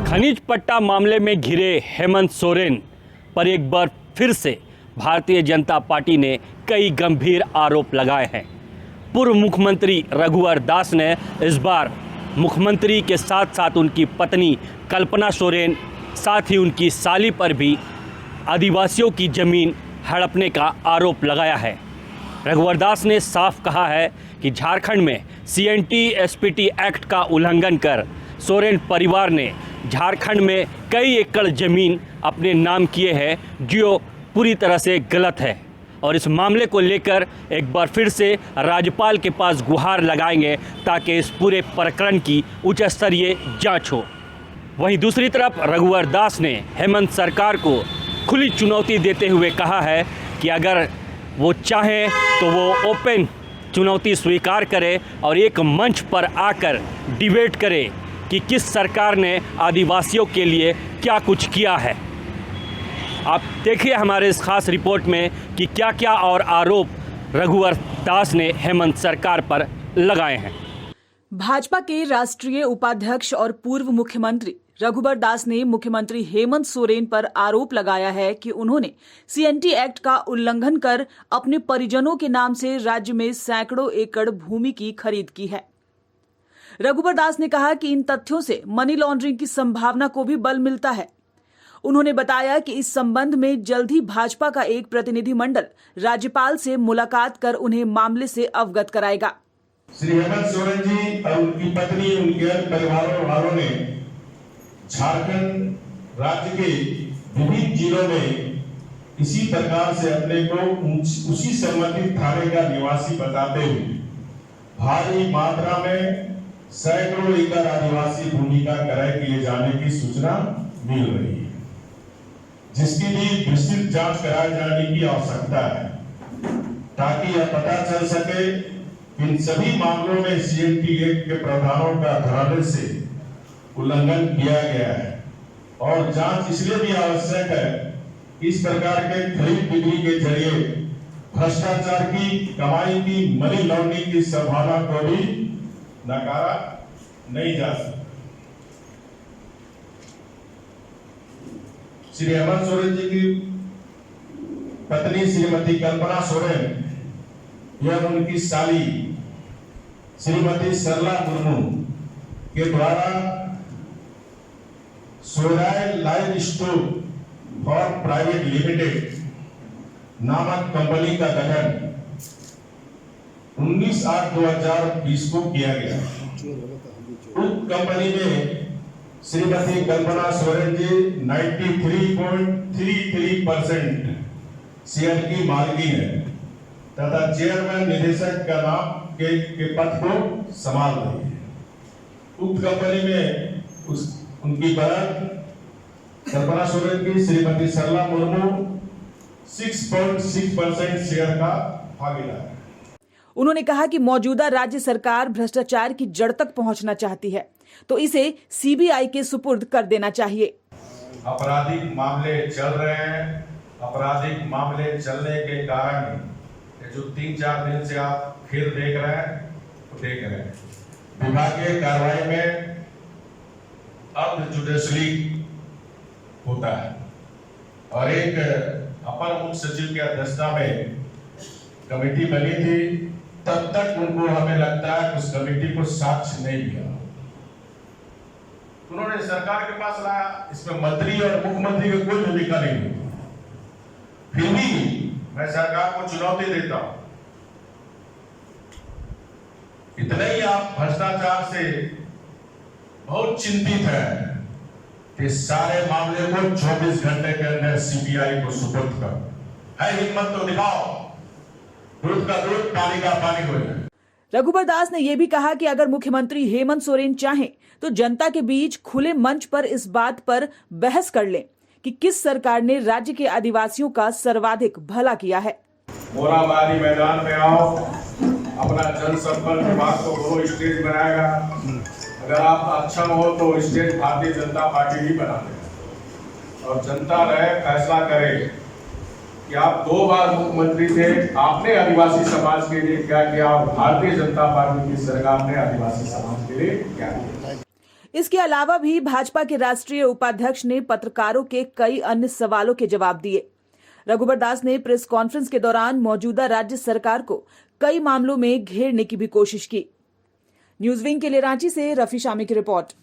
खनिज पट्टा मामले में घिरे हेमंत सोरेन पर एक बार फिर से भारतीय जनता पार्टी ने कई गंभीर आरोप लगाए हैं। पूर्व मुख्यमंत्री रघुवर दास ने इस बार मुख्यमंत्री के साथ साथ उनकी पत्नी कल्पना सोरेन, साथ ही उनकी साली पर भी आदिवासियों की जमीन हड़पने का आरोप लगाया है। रघुवर दास ने साफ कहा है कि झारखंड में CNT-SPT एक्ट का उल्लंघन कर सोरेन परिवार ने झारखंड में कई एकड़ ज़मीन अपने नाम किए हैं, जो पूरी तरह से गलत है और इस मामले को लेकर एक बार फिर से राज्यपाल के पास गुहार लगाएंगे ताकि इस पूरे प्रकरण की उच्च स्तरीय जांच हो। वहीं दूसरी तरफ रघुवर दास ने हेमंत सरकार को खुली चुनौती देते हुए कहा है कि अगर वो चाहें तो वो ओपन चुनौती स्वीकार करे और एक मंच पर आकर डिबेट करे कि किस सरकार ने आदिवासियों के लिए क्या कुछ किया है। आप देखिए हमारे इस खास रिपोर्ट में कि क्या क्या और आरोप रघुवर दास ने हेमंत सरकार पर लगाए हैं। भाजपा के राष्ट्रीय उपाध्यक्ष और पूर्व मुख्यमंत्री रघुवर दास ने मुख्यमंत्री हेमंत सोरेन पर आरोप लगाया है कि उन्होंने CNT एक्ट का उल्लंघन कर अपने परिजनों के नाम से राज्य में सैकड़ों एकड़ भूमि की खरीद की है। रघुवर दास ने कहा कि इन तथ्यों से मनी लॉन्ड्रिंग की संभावना को भी बल मिलता है। उन्होंने बताया कि इस संबंध में जल्द ही भाजपा का एक प्रतिनिधिमंडल राज्यपाल से मुलाकात कर उन्हें मामले से अवगत कराएगा। श्री हेमंत सोरेन जी और उनकी पत्नी, उनके परिवारों वालों ने झारखंड राज्य के विभिन्न जिलों में इसी प्रकार से अपने को उसी संबंधित थाने का निवासी बताते हुए भारी मात्रा में सैकड़ों एकड़ आदिवासी भूमि का क्रय किए जाने की सूचना मिल रही है, जिसकी भी विस्तृत जांच कराए जाने की आवश्यकता है ताकि यह पता चल सके इन सभी मामलों में CNT एक्ट के प्रावधानों का धरातल से उल्लंघन किया गया है। और जांच इसलिए भी आवश्यक है कि इस प्रकार के खरीद बिक्री के जरिए भ्रष्टाचार की कमाई की मनी लॉन्ड्रिंग की संभावना को भी नकारा नहीं जा सकता। श्री हेमंत सोरेन जी की पत्नी श्रीमती कल्पना सोरेन यह उनकी साली श्रीमती सरला मुर्मू के द्वारा सोराय live store for private limited नामक कंपनी का गठन 19/8/2020 को किया गया। उक्त कंपनी में श्रीमती कल्पना सोरेन जी 93.33% शेयर की मालिकी है तथा चेयरमैन निदेशक का नाम के पद को संभाल रही है। उक्त कंपनी में उनकी बहन कल्पना सोरेन की श्रीमती सरला मुर्मू 6.6% शेयर का भागीदार है। उन्होंने कहा कि मौजूदा राज्य सरकार भ्रष्टाचार की जड़ तक पहुंचना चाहती है तो इसे CBI के सुपुर्द कर देना चाहिए। आपराधिक मामले चल रहे हैं। आपराधिक मामले चलने के कारण जो 3-4 दिन से आप खेल देख रहे हैं विभागीय कार्रवाई में अर्ध जुडिशली होता है और एक अपर मुख्य सचिव की अध्यक्षता में कमेटी बनी थी। तब तक उनको हमें लगता है उस कमेटी को साक्ष्य नहीं दिया, उन्होंने सरकार के पास लाया। इसमें मंत्री और मुख्यमंत्री की कोई भूमिका नहीं हुई। फिर भी मैं सरकार को चुनौती देता हूं, इतने ही आप भ्रष्टाचार से बहुत चिंतित है कि सारे मामले को 24 घंटे के अंदर CBI को सुपुर्द कर है। हिम्मत तो दिखाओ, दूध का दूध पानी का पानी हो जाए। रघुवर दास ने यह भी कहा कि अगर मुख्यमंत्री हेमंत सोरेन चाहें तो जनता के बीच खुले मंच पर इस बात पर बहस कर लें कि किस सरकार ने राज्य के आदिवासियों का सर्वाधिक भला किया है। मोराबादी मैदान में आओ, अपना जनसंपर्क विभाग को वो स्टेज बनाएगा। अगर आप अच्छा हो तो स्टेज भारतीय जनता पार्टी ही बना देगा और जनता रहे फैसला करे कि आप 2 बार मुख्यमंत्री थे, आपने आदिवासी समाज के लिए क्या किया और भारतीय जनता पार्टी की सरकार ने आदिवासी समाज के लिए क्या किया। इसके अलावा भी भाजपा के राष्ट्रीय उपाध्यक्ष ने पत्रकारों के कई अन्य सवालों के जवाब दिए। रघुवर दास ने प्रेस कॉन्फ्रेंस के दौरान मौजूदा राज्य सरकार को कई मामलों में घेरने की भी कोशिश की। न्यूज विंग के लिए रांची से रफी शामी की रिपोर्ट।